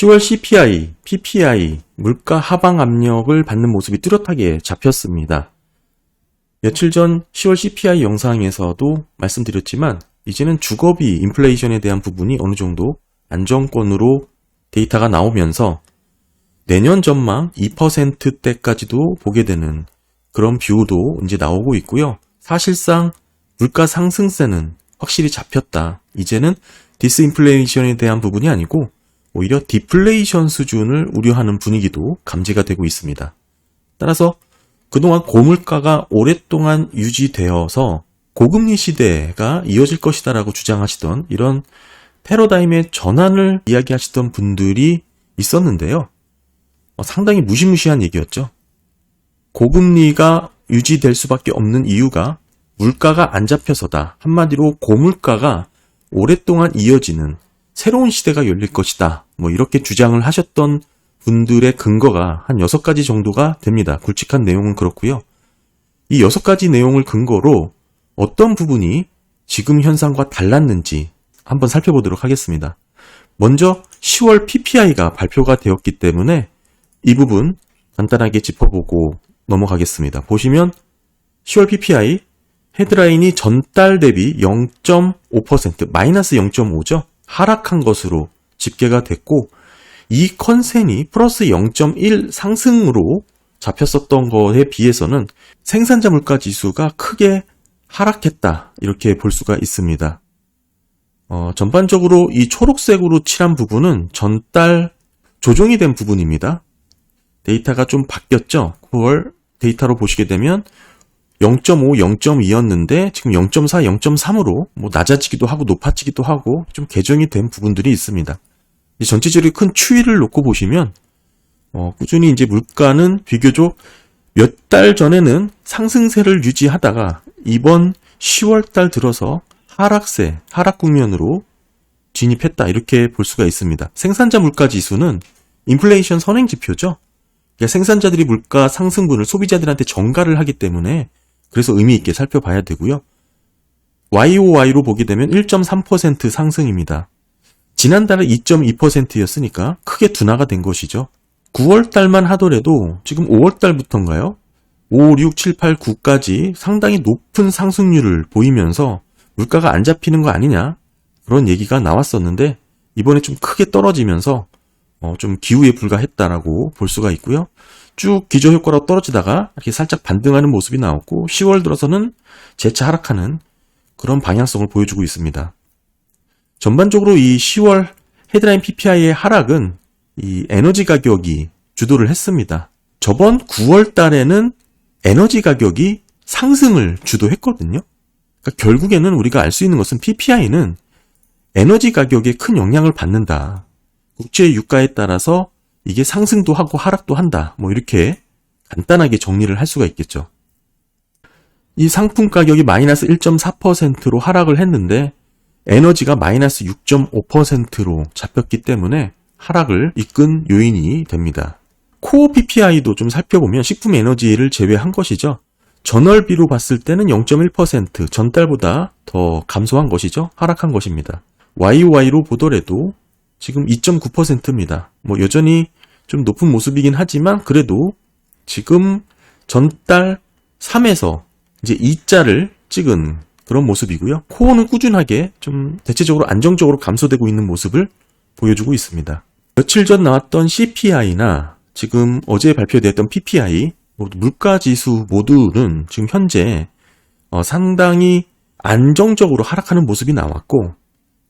10월 CPI, PPI, 물가 하방 압력을 받는 모습이 뚜렷하게 잡혔습니다. 며칠 전 10월 CPI 영상에서도 말씀드렸지만 이제는 주거비 인플레이션에 대한 부분이 어느 정도 안정권으로 데이터가 나오면서 내년 전망 2%대까지도 보게 되는 그런 뷰도 이제 나오고 있고요. 사실상 물가 상승세는 확실히 잡혔다. 이제는 디스인플레이션에 대한 부분이 아니고 오히려 디플레이션 수준을 우려하는 분위기도 감지가 되고 있습니다. 따라서 그동안 고물가가 오랫동안 유지되어서 고금리 시대가 이어질 것이다라고 주장하시던 이런 패러다임의 전환을 이야기하시던 분들이 있었는데요. 상당히 무시무시한 얘기였죠. 고금리가 유지될 수밖에 없는 이유가 물가가 안 잡혀서다. 한마디로 고물가가 오랫동안 이어지는 새로운 시대가 열릴 것이다. 이렇게 주장을 하셨던 분들의 근거가 한 6가지 정도가 됩니다. 굵직한 내용은 그렇고요. 이 6가지 내용을 근거로 어떤 부분이 지금 현상과 달랐는지 한번 살펴보도록 하겠습니다. 먼저 10월 PPI가 발표가 되었기 때문에 이 부분 간단하게 짚어보고 넘어가겠습니다. 보시면 10월 PPI 헤드라인이 전달 대비 0.5%, 마이너스 0.5죠. 하락한 것으로 집계가 됐고 이 컨센이 플러스 0.1 상승으로 잡혔었던 것에 비해서는 생산자 물가 지수가 크게 하락했다. 이렇게 볼 수가 있습니다. 전반적으로 이 초록색으로 칠한 부분은 전달 조정이 된 부분입니다. 데이터가 좀 바뀌었죠. 9월 데이터로 보시게 되면 0.5, 0.2였는데 지금 0.4, 0.3으로 낮아지기도 하고 높아지기도 하고 좀 개정이 된 부분들이 있습니다. 전체적으로 큰 추이를 놓고 보시면 꾸준히 이제 물가는 비교적 몇 달 전에는 상승세를 유지하다가 이번 10월 달 들어서 하락 국면으로 진입했다. 이렇게 볼 수가 있습니다. 생산자 물가 지수는 인플레이션 선행 지표죠. 그러니까 생산자들이 물가 상승분을 소비자들한테 전가를 하기 때문에 그래서 의미 있게 살펴봐야 되고요. YOY로 보게 되면 1.3% 상승입니다. 지난달에 2.2%였으니까 크게 둔화가 된 것이죠. 9월 달만 하더라도 지금 5월 달부터인가요? 5, 6, 7, 8, 9까지 상당히 높은 상승률을 보이면서 물가가 안 잡히는 거 아니냐? 그런 얘기가 나왔었는데 이번에 좀 크게 떨어지면서 좀 기우에 불과했다라고 볼 수가 있고요. 쭉 기저효과로 떨어지다가 이렇게 살짝 반등하는 모습이 나왔고 10월 들어서는 재차 하락하는 그런 방향성을 보여주고 있습니다. 전반적으로 이 10월 헤드라인 PPI의 하락은 이 에너지 가격이 주도를 했습니다. 저번 9월 달에는 에너지 가격이 상승을 주도했거든요. 그러니까 결국에는 우리가 알 수 있는 것은 PPI는 에너지 가격에 큰 영향을 받는다. 국제 유가에 따라서 이게 상승도 하고 하락도 한다. 이렇게 간단하게 정리를 할 수가 있겠죠. 이 상품 가격이 마이너스 1.4%로 하락을 했는데 에너지가 마이너스 6.5%로 잡혔기 때문에 하락을 이끈 요인이 됩니다. 코어 PPI도 좀 살펴보면 식품 에너지를 제외한 것이죠. 전월비로 봤을 때는 0.1% 전달보다 더 감소한 것이죠. 하락한 것입니다. YOY로 보더라도 지금 2.9%입니다. 여전히 좀 높은 모습이긴 하지만 그래도 지금 전달 3에서 이제 2자를 찍은 그런 모습이고요. 코어는 꾸준하게 좀 대체적으로 안정적으로 감소되고 있는 모습을 보여주고 있습니다. 며칠 전 나왔던 CPI나 지금 어제 발표됐던 PPI, 물가지수 모두는 지금 현재 상당히 안정적으로 하락하는 모습이 나왔고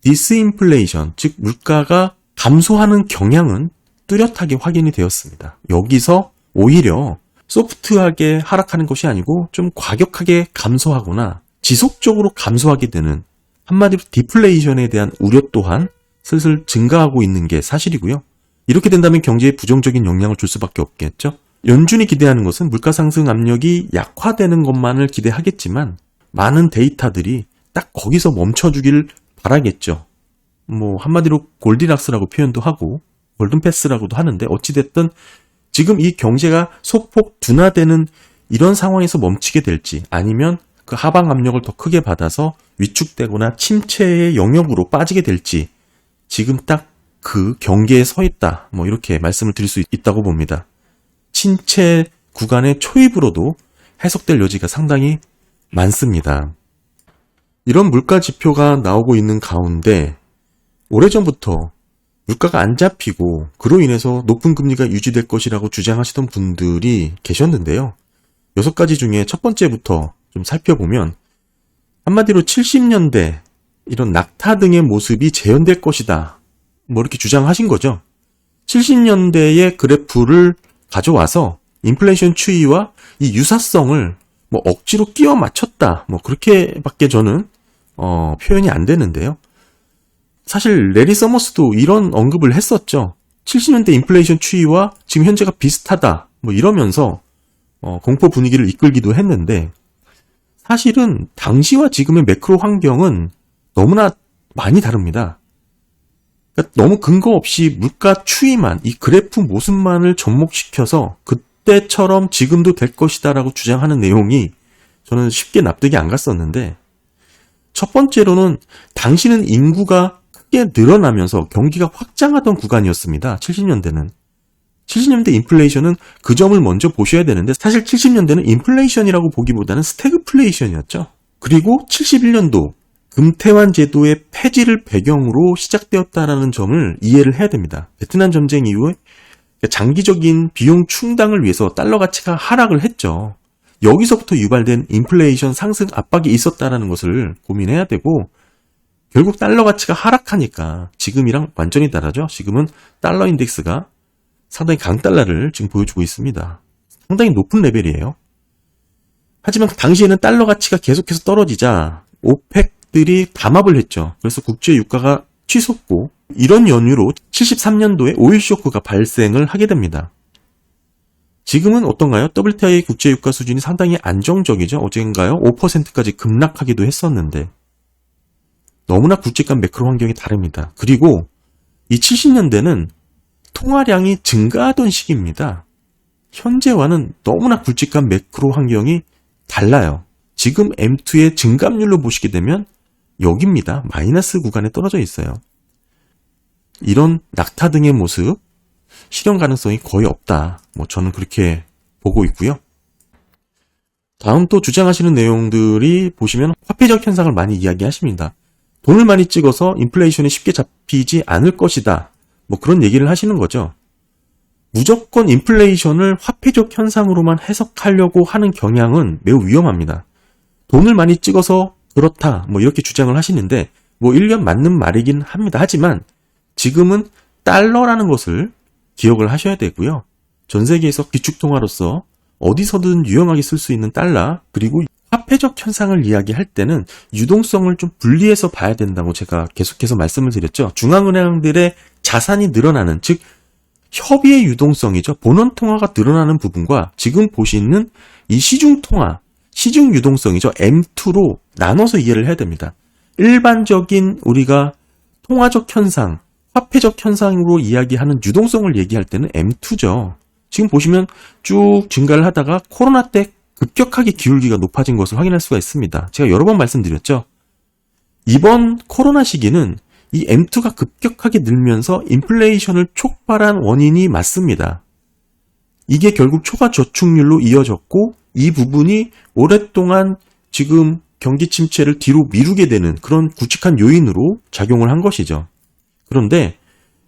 디스인플레이션, 즉 물가가 감소하는 경향은 뚜렷하게 확인이 되었습니다. 여기서 오히려 소프트하게 하락하는 것이 아니고 좀 과격하게 감소하거나 지속적으로 감소하게 되는 한마디로 디플레이션에 대한 우려 또한 슬슬 증가하고 있는 게 사실이고요. 이렇게 된다면 경제에 부정적인 영향을 줄 수밖에 없겠죠. 연준이 기대하는 것은 물가 상승 압력이 약화되는 것만을 기대하겠지만 많은 데이터들이 딱 거기서 멈춰주길 바라겠죠. 한마디로 골디락스라고 표현도 하고 골든패스라고도 하는데 어찌됐든 지금 이 경제가 소폭 둔화되는 이런 상황에서 멈추게 될지 아니면 그 하방 압력을 더 크게 받아서 위축되거나 침체의 영역으로 빠지게 될지 지금 딱 그 경계에 서 있다. 뭐 이렇게 말씀을 드릴 수 있다고 봅니다. 침체 구간의 초입으로도 해석될 여지가 상당히 많습니다. 이런 물가 지표가 나오고 있는 가운데 오래전부터 물가가 안 잡히고 그로 인해서 높은 금리가 유지될 것이라고 주장하시던 분들이 계셨는데요. 6가지 중에 첫 번째부터 좀 살펴보면 한마디로 70년대 이런 낙타 등의 모습이 재현될 것이다. 뭐 이렇게 주장하신 거죠. 70년대의 그래프를 가져와서 인플레이션 추이와 이 유사성을 뭐 억지로 끼워 맞췄다. 뭐 그렇게밖에 저는 표현이 안 되는데요. 사실 레리 서머스도 이런 언급을 했었죠. 70년대 인플레이션 추이와 지금 현재가 비슷하다. 뭐 이러면서 공포 분위기를 이끌기도 했는데 사실은 당시와 지금의 매크로 환경은 너무나 많이 다릅니다. 그러니까 너무 근거 없이 물가 추이만, 이 그래프 모습만을 접목시켜서 그때처럼 지금도 될 것이다 라고 주장하는 내용이 저는 쉽게 납득이 안 갔었는데, 첫 번째로는 당시는 인구가 크게 늘어나면서 경기가 확장하던 구간이었습니다. 70년대는. 70년대 인플레이션은 그 점을 먼저 보셔야 되는데, 사실 70년대는 인플레이션이라고 보기보다는 스태그플레이션이었죠. 그리고 71년도 금태환 제도의 폐지를 배경으로 시작되었다는 점을 이해를 해야 됩니다. 베트남 전쟁 이후에 장기적인 비용 충당을 위해서 달러 가치가 하락을 했죠. 여기서부터 유발된 인플레이션 상승 압박이 있었다는 것을 고민해야 되고, 결국 달러 가치가 하락하니까 지금이랑 완전히 다르죠. 지금은 달러 인덱스가 상당히 강달러를 지금 보여주고 있습니다. 상당히 높은 레벨이에요. 하지만 당시에는 달러 가치가 계속해서 떨어지자 오펙들이 담합을 했죠. 그래서 국제 유가가 치솟고, 이런 연유로 73년도에 오일 쇼크가 발생을 하게 됩니다. 지금은 어떤가요? WTI 국제 유가 수준이 상당히 안정적이죠. 어젠가요? 5%까지 급락하기도 했었는데 너무나 굵직한 매크로 환경이 다릅니다. 그리고 이 70년대는 통화량이 증가하던 시기입니다. 현재와는 너무나 굵직한 매크로 환경이 달라요. 지금 M2의 증감률로 보시게 되면 여기입니다. 마이너스 구간에 떨어져 있어요. 이런 낙타 등의 모습, 실현 가능성이 거의 없다. 뭐 저는 그렇게 보고 있고요. 다음 또 주장하시는 내용들이 보시면 화폐적 현상을 많이 이야기하십니다. 돈을 많이 찍어서 인플레이션이 쉽게 잡히지 않을 것이다. 뭐 그런 얘기를 하시는 거죠. 무조건 인플레이션을 화폐적 현상으로만 해석하려고 하는 경향은 매우 위험합니다. 돈을 많이 찍어서 그렇다. 뭐 이렇게 주장을 하시는데 뭐 일견 맞는 말이긴 합니다. 하지만 지금은 달러라는 것을 기억을 하셔야 되고요. 전 세계에서 기축통화로서 어디서든 유용하게 쓸 수 있는 달러, 그리고 화폐적 현상을 이야기할 때는 유동성을 좀 분리해서 봐야 된다고 제가 계속해서 말씀을 드렸죠. 중앙은행들의 자산이 늘어나는, 즉 협의의 유동성이죠. 본원통화가 늘어나는 부분과 지금 보시는 이 시중통화, 시중 유동성이죠. M2로 나눠서 이해를 해야 됩니다. 일반적인 우리가 통화적 현상, 화폐적 현상으로 이야기하는 유동성을 얘기할 때는 M2죠. 지금 보시면 쭉 증가를 하다가 코로나 때 급격하게 기울기가 높아진 것을 확인할 수가 있습니다. 제가 여러 번 말씀드렸죠. 이번 코로나 시기는 이 M2가 급격하게 늘면서 인플레이션을 촉발한 원인이 맞습니다. 이게 결국 초과 저축률로 이어졌고, 이 부분이 오랫동안 지금 경기 침체를 뒤로 미루게 되는 그런 굵직한 요인으로 작용을 한 것이죠. 그런데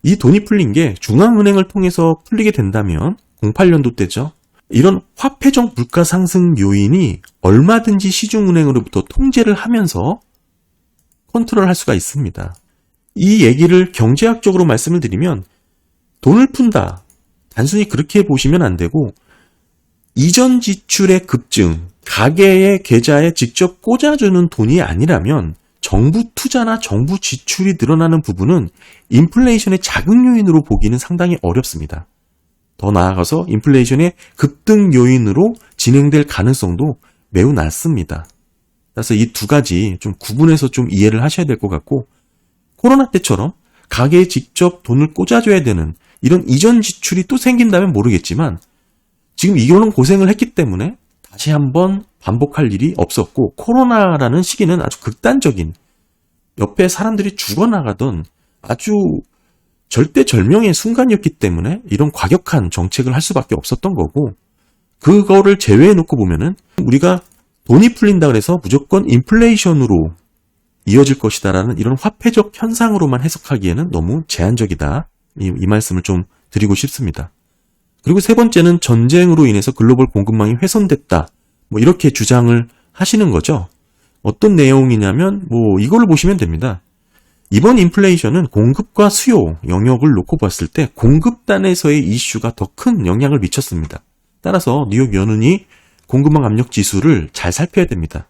이 돈이 풀린 게 중앙은행을 통해서 풀리게 된다면 08년도 때죠. 이런 화폐적 물가 상승 요인이 얼마든지 시중은행으로부터 통제를 하면서 컨트롤할 수가 있습니다. 이 얘기를 경제학적으로 말씀을 드리면 돈을 푼다. 단순히 그렇게 보시면 안 되고, 이전 지출의 급증, 가계의 계좌에 직접 꽂아주는 돈이 아니라면 정부 투자나 정부 지출이 늘어나는 부분은 인플레이션의 자극 요인으로 보기는 상당히 어렵습니다. 더 나아가서 인플레이션의 급등 요인으로 진행될 가능성도 매우 낮습니다. 그래서 이 두 가지 좀 구분해서 좀 이해를 하셔야 될 것 같고, 코로나 때처럼 가게에 직접 돈을 꽂아줘야 되는 이런 이전 지출이 또 생긴다면 모르겠지만, 지금 이거는 고생을 했기 때문에 다시 한번 반복할 일이 없었고, 코로나라는 시기는 아주 극단적인, 옆에 사람들이 죽어나가던 아주 절대절명의 순간이었기 때문에 이런 과격한 정책을 할 수밖에 없었던 거고, 그거를 제외해 놓고 보면은 우리가 돈이 풀린다 그래서 무조건 인플레이션으로 이어질 것이다라는 이런 화폐적 현상으로만 해석하기에는 너무 제한적이다. 이 말씀을 좀 드리고 싶습니다. 그리고 세 번째는 전쟁으로 인해서 글로벌 공급망이 훼손됐다. 뭐 이렇게 주장을 하시는 거죠. 어떤 내용이냐면 이걸로 보시면 됩니다. 이번 인플레이션은 공급과 수요 영역을 놓고 봤을 때 공급단에서의 이슈가 더 큰 영향을 미쳤습니다. 따라서 뉴욕 연은이 공급망 압력 지수를 잘 살펴야 됩니다.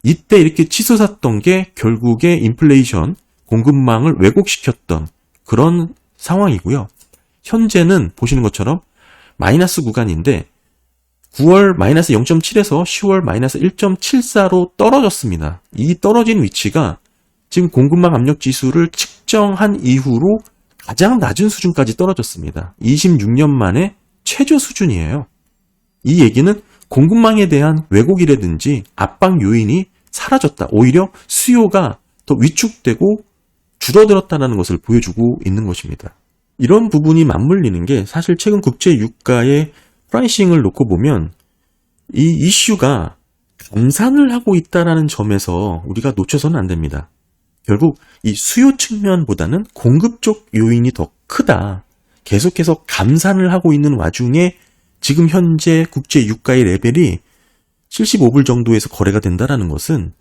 이때 이렇게 치솟았던 게 결국에 인플레이션, 공급망을 왜곡시켰던 그런 상황이고요. 현재는 보시는 것처럼 마이너스 구간인데 9월 마이너스 0.7에서 10월 마이너스 1.74로 떨어졌습니다. 이 떨어진 위치가 지금 공급망 압력 지수를 측정한 이후로 가장 낮은 수준까지 떨어졌습니다. 26년 만에 최저 수준이에요. 이 얘기는 공급망에 대한 왜곡이라든지 압박 요인이 사라졌다. 오히려 수요가 더 위축되고 줄어들었다는 것을 보여주고 있는 것입니다. 이런 부분이 맞물리는 게 사실 최근 국제 유가의 프라이싱을 놓고 보면 이 이슈가 감산을 하고 있다는 점에서 우리가 놓쳐서는 안 됩니다. 결국 이 수요 측면보다는 공급 쪽 요인이 더 크다. 계속해서 감산을 하고 있는 와중에 지금 현재 국제 유가의 레벨이 75불 정도에서 거래가 된다는 것은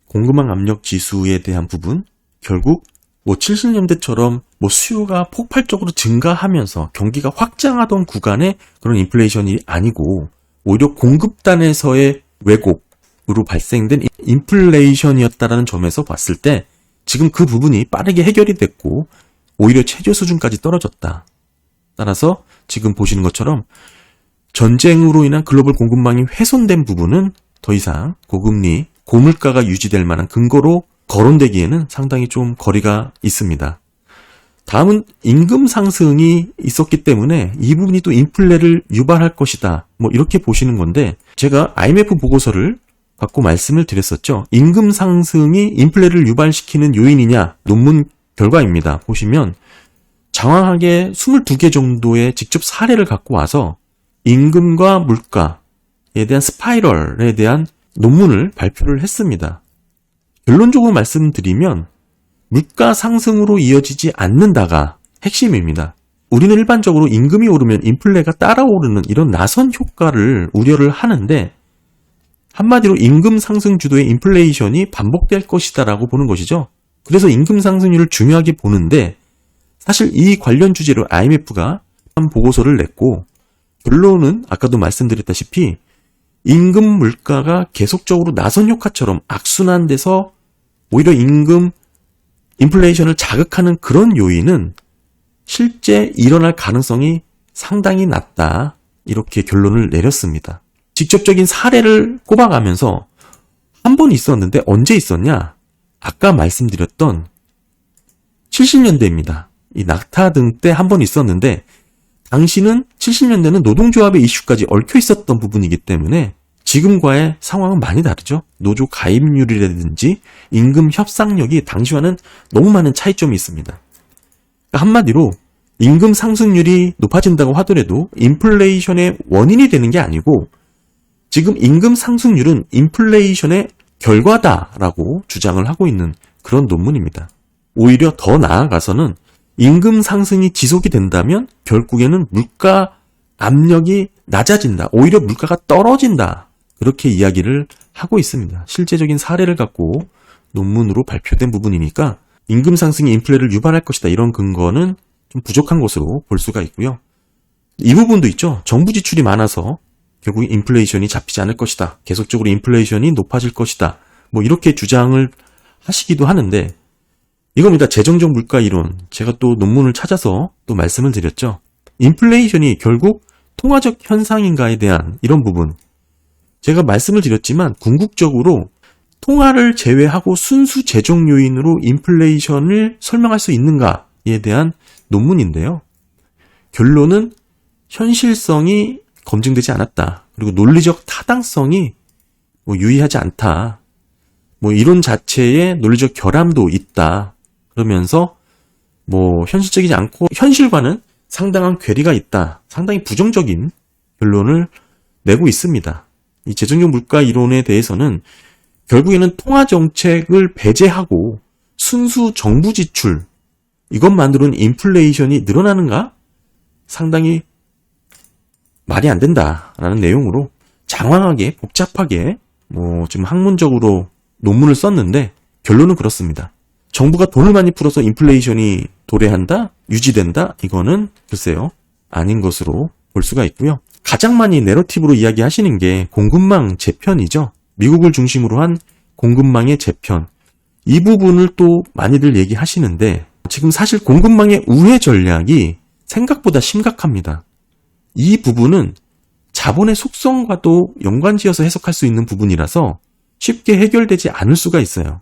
공급망 압력 지수에 대한 부분, 결국 70년대처럼 수요가 폭발적으로 증가하면서 경기가 확장하던 구간의 그런 인플레이션이 아니고 오히려 공급단에서의 왜곡으로 발생된 인플레이션이었다는 점에서 봤을 때 지금 그 부분이 빠르게 해결이 됐고 오히려 최저 수준까지 떨어졌다. 따라서 지금 보시는 것처럼 전쟁으로 인한 글로벌 공급망이 훼손된 부분은 더 이상 고금리, 고물가가 유지될 만한 근거로 거론되기에는 상당히 좀 거리가 있습니다. 다음은 임금 상승이 있었기 때문에 이 부분이 또 인플레를 유발할 것이다. 이렇게 보시는 건데 제가 IMF 보고서를 갖고 말씀을 드렸었죠. 임금 상승이 인플레를 유발시키는 요인이냐 논문 결과입니다. 보시면 장황하게 22개 정도의 직접 사례를 갖고 와서 임금과 물가에 대한 스파이럴에 대한 논문을 발표를 했습니다. 결론적으로 말씀드리면 물가 상승으로 이어지지 않는다가 핵심입니다. 우리는 일반적으로 임금이 오르면 인플레가 따라오르는 이런 나선 효과를 우려를 하는데 한마디로 임금 상승 주도의 인플레이션이 반복될 것이다라고 보는 것이죠. 그래서 임금 상승률을 중요하게 보는데 사실 이 관련 주제로 IMF가 한 보고서를 냈고 결론은 아까도 말씀드렸다시피 임금 물가가 계속적으로 나선 효과처럼 악순환돼서 오히려 임금 인플레이션을 자극하는 그런 요인은 실제 일어날 가능성이 상당히 낮다. 이렇게 결론을 내렸습니다. 직접적인 사례를 꼽아가면서 한 번 있었는데 언제 있었냐? 아까 말씀드렸던 70년대입니다. 이 낙타 등 때 한 번 있었는데 당시는 70년대는 노동조합의 이슈까지 얽혀 있었던 부분이기 때문에 지금과의 상황은 많이 다르죠. 노조 가입률이라든지 임금 협상력이 당시와는 너무 많은 차이점이 있습니다. 그러니까 한마디로 임금 상승률이 높아진다고 하더라도 인플레이션의 원인이 되는 게 아니고 지금 임금 상승률은 인플레이션의 결과다라고 주장을 하고 있는 그런 논문입니다. 오히려 더 나아가서는 임금 상승이 지속이 된다면 결국에는 물가 압력이 낮아진다. 오히려 물가가 떨어진다. 그렇게 이야기를 하고 있습니다. 실제적인 사례를 갖고 논문으로 발표된 부분이니까 임금 상승이 인플레를 유발할 것이다. 이런 근거는 좀 부족한 것으로 볼 수가 있고요. 이 부분도 있죠. 정부 지출이 많아서 결국 인플레이션이 잡히지 않을 것이다. 계속적으로 인플레이션이 높아질 것이다. 이렇게 주장을 하시기도 하는데 이겁니다. 재정적 물가 이론. 제가 또 논문을 찾아서 또 말씀을 드렸죠. 인플레이션이 결국 통화적 현상인가에 대한 이런 부분. 제가 말씀을 드렸지만 궁극적으로 통화를 제외하고 순수 재정 요인으로 인플레이션을 설명할 수 있는가에 대한 논문인데요. 결론은 현실성이 검증되지 않았다. 그리고 논리적 타당성이 유의하지 않다. 이론 자체에 논리적 결함도 있다. 그러면서 현실적이지 않고 현실과는 상당한 괴리가 있다. 상당히 부정적인 결론을 내고 있습니다. 이 재정적 물가 이론에 대해서는 결국에는 통화 정책을 배제하고 순수 정부 지출, 이것만으로는 인플레이션이 늘어나는가? 상당히 말이 안 된다라는 내용으로 장황하게 복잡하게 지금 학문적으로 논문을 썼는데 결론은 그렇습니다. 정부가 돈을 많이 풀어서 인플레이션이 도래한다? 유지된다? 이거는 글쎄요, 아닌 것으로 볼 수가 있고요. 가장 많이 내러티브로 이야기하시는 게 공급망 재편이죠. 미국을 중심으로 한 공급망의 재편. 이 부분을 또 많이들 얘기하시는데 지금 사실 공급망의 우회 전략이 생각보다 심각합니다. 이 부분은 자본의 속성과도 연관지어서 해석할 수 있는 부분이라서 쉽게 해결되지 않을 수가 있어요.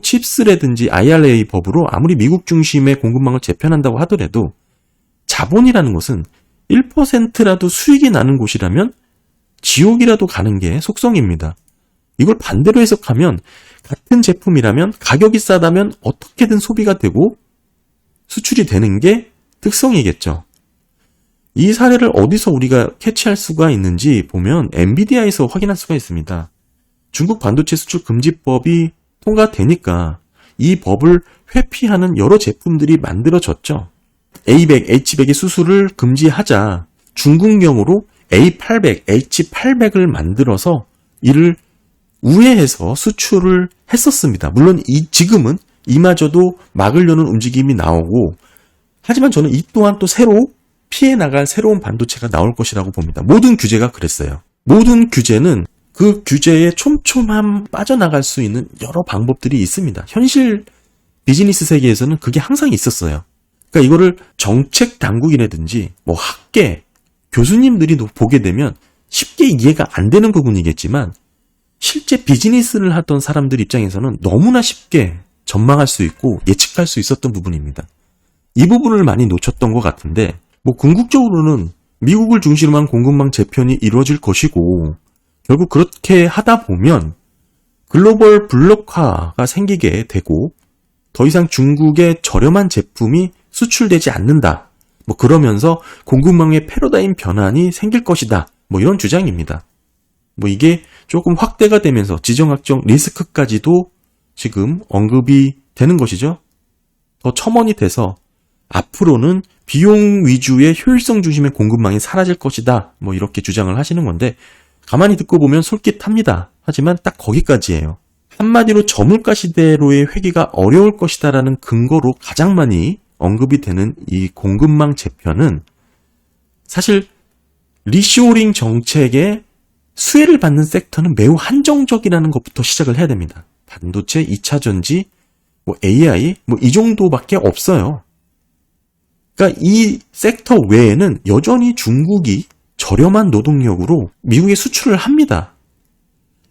칩스라든지 IRA 법으로 아무리 미국 중심의 공급망을 재편한다고 하더라도 자본이라는 것은 1%라도 수익이 나는 곳이라면 지옥이라도 가는 게 속성입니다. 이걸 반대로 해석하면 같은 제품이라면 가격이 싸다면 어떻게든 소비가 되고 수출이 되는 게 특성이겠죠. 이 사례를 어디서 우리가 캐치할 수가 있는지 보면 엔비디아에서 확인할 수가 있습니다. 중국 반도체 수출 금지법이 통과되니까 이 법을 회피하는 여러 제품들이 만들어졌죠. A100, H100의 수출을 금지하자 중국용으로 A800, H800을 만들어서 이를 우회해서 수출을 했었습니다. 물론 지금은 이마저도 막으려는 움직임이 나오고, 하지만 저는 이 또한 또 새로 피해 나갈 새로운 반도체가 나올 것이라고 봅니다. 모든 규제가 그랬어요. 모든 규제는 그 규제에 촘촘함 빠져나갈 수 있는 여러 방법들이 있습니다. 현실 비즈니스 세계에서는 그게 항상 있었어요. 그러니까 이거를 정책 당국이라든지 학계, 교수님들이 보게 되면 쉽게 이해가 안 되는 부분이겠지만 실제 비즈니스를 하던 사람들 입장에서는 너무나 쉽게 전망할 수 있고 예측할 수 있었던 부분입니다. 이 부분을 많이 놓쳤던 것 같은데 궁극적으로는 미국을 중심으로 한 공급망 재편이 이루어질 것이고 결국 그렇게 하다 보면 글로벌 블록화가 생기게 되고 더 이상 중국의 저렴한 제품이 수출되지 않는다. 그러면서 공급망의 패러다임 변환이 생길 것이다. 이런 주장입니다. 이게 조금 확대가 되면서 지정학적 리스크까지도 지금 언급이 되는 것이죠. 더 첨언이 돼서 앞으로는 비용 위주의 효율성 중심의 공급망이 사라질 것이다. 이렇게 주장을 하시는 건데 가만히 듣고 보면 솔깃합니다. 하지만 딱 거기까지예요. 한마디로 저물가 시대로의 회귀가 어려울 것이다라는 근거로 가장 많이 언급이 되는 이 공급망 재편은 사실 리쇼링 정책의 수혜를 받는 섹터는 매우 한정적이라는 것부터 시작을 해야 됩니다. 반도체, 2차전지, AI, 이 정도밖에 없어요. 그러니까 이 섹터 외에는 여전히 중국이 저렴한 노동력으로 미국에 수출을 합니다.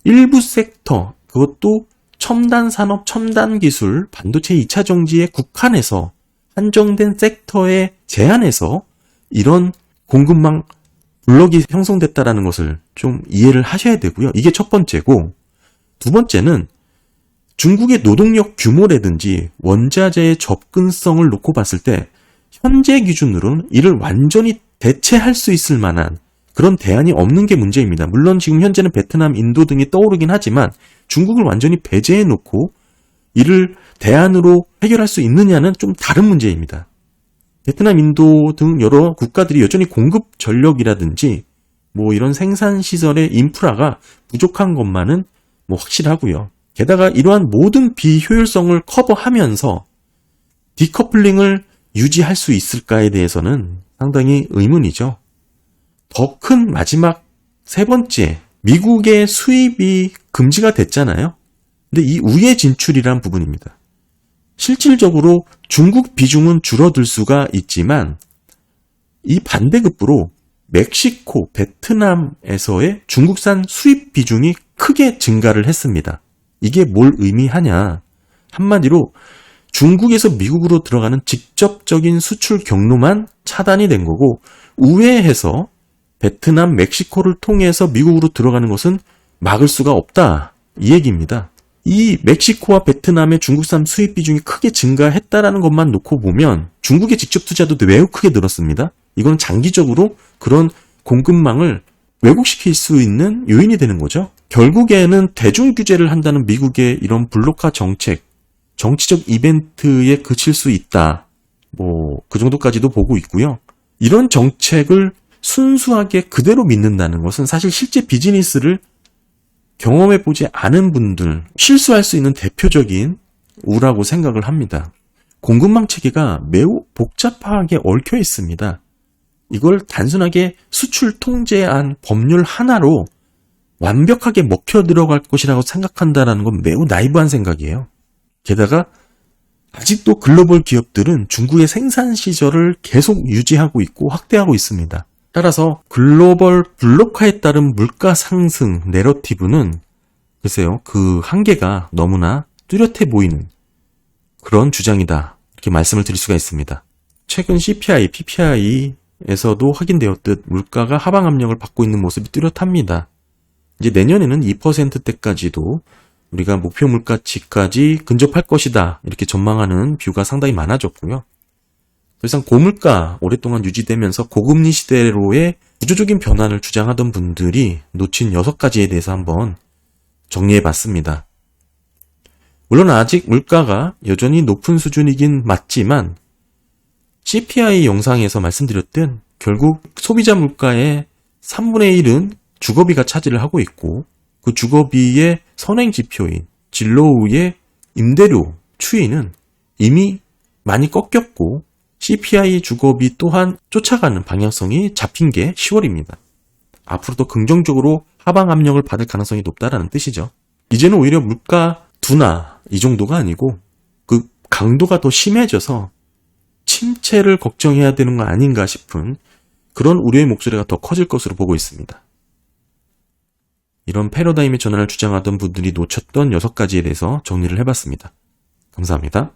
일부 섹터, 그것도 첨단 산업, 첨단 기술, 반도체 2차 전지에 국한해서 한정된 섹터에 제한해서 이런 공급망 블록이 형성됐다라는 것을 좀 이해를 하셔야 되고요. 이게 첫 번째고, 두 번째는 중국의 노동력 규모라든지 원자재의 접근성을 놓고 봤을 때 현재 기준으로는 이를 완전히 대체할 수 있을 만한 그런 대안이 없는 게 문제입니다. 물론 지금 현재는 베트남, 인도 등이 떠오르긴 하지만 중국을 완전히 배제해 놓고 이를 대안으로 해결할 수 있느냐는 좀 다른 문제입니다. 베트남, 인도 등 여러 국가들이 여전히 공급 전력이라든지 이런 생산 시설의 인프라가 부족한 것만은 확실하고요. 게다가 이러한 모든 비효율성을 커버하면서 디커플링을 유지할 수 있을까에 대해서는 상당히 의문이죠. 더 큰 마지막 세 번째, 미국의 수입이 금지가 됐잖아요. 근데 이 우회 진출이란 부분입니다. 실질적으로 중국 비중은 줄어들 수가 있지만 이 반대급부로 멕시코, 베트남에서의 중국산 수입 비중이 크게 증가를 했습니다. 이게 뭘 의미하냐? 한마디로 중국에서 미국으로 들어가는 직접적인 수출 경로만 차단이 된 거고 우회해서 베트남, 멕시코를 통해서 미국으로 들어가는 것은 막을 수가 없다. 이 얘기입니다. 이 멕시코와 베트남의 중국산 수입 비중이 크게 증가했다라는 것만 놓고 보면 중국의 직접 투자도 매우 크게 늘었습니다. 이건 장기적으로 그런 공급망을 왜곡시킬 수 있는 요인이 되는 거죠. 결국에는 대중 규제를 한다는 미국의 이런 블록화 정책, 정치적 이벤트에 그칠 수 있다. 그 정도까지도 보고 있고요. 이런 정책을 순수하게 그대로 믿는다는 것은 사실 실제 비즈니스를 경험해보지 않은 분들, 실수할 수 있는 대표적인 우라고 생각을 합니다. 공급망 체계가 매우 복잡하게 얽혀 있습니다. 이걸 단순하게 수출 통제한 법률 하나로 완벽하게 먹혀 들어갈 것이라고 생각한다는 건 매우 나이브한 생각이에요. 게다가 아직도 글로벌 기업들은 중국의 생산 시설을 계속 유지하고 있고 확대하고 있습니다. 따라서 글로벌 블록화에 따른 물가 상승 내러티브는 글쎄요, 그 한계가 너무나 뚜렷해 보이는 그런 주장이다. 이렇게 말씀을 드릴 수가 있습니다. 최근 CPI, PPI에서도 확인되었듯 물가가 하방 압력을 받고 있는 모습이 뚜렷합니다. 이제 내년에는 2%대까지도 우리가 목표 물가치까지 근접할 것이다. 이렇게 전망하는 뷰가 상당히 많아졌고요. 더 이상 고물가 오랫동안 유지되면서 고금리 시대로의 구조적인 변화를 주장하던 분들이 놓친 6가지에 대해서 한번 정리해봤습니다. 물론 아직 물가가 여전히 높은 수준이긴 맞지만 CPI 영상에서 말씀드렸듯 결국 소비자 물가의 3분의 1은 주거비가 차지를 하고 있고 그 주거비의 선행지표인 진로우의 임대료 추이는 이미 많이 꺾였고 CPI 주거비 또한 쫓아가는 방향성이 잡힌 게 10월입니다. 앞으로도 긍정적으로 하방 압력을 받을 가능성이 높다라는 뜻이죠. 이제는 오히려 물가 둔화 이 정도가 아니고 그 강도가 더 심해져서 침체를 걱정해야 되는 거 아닌가 싶은 그런 우려의 목소리가 더 커질 것으로 보고 있습니다. 이런 패러다임의 전환을 주장하던 분들이 놓쳤던 6가지에 대해서 정리를 해봤습니다. 감사합니다.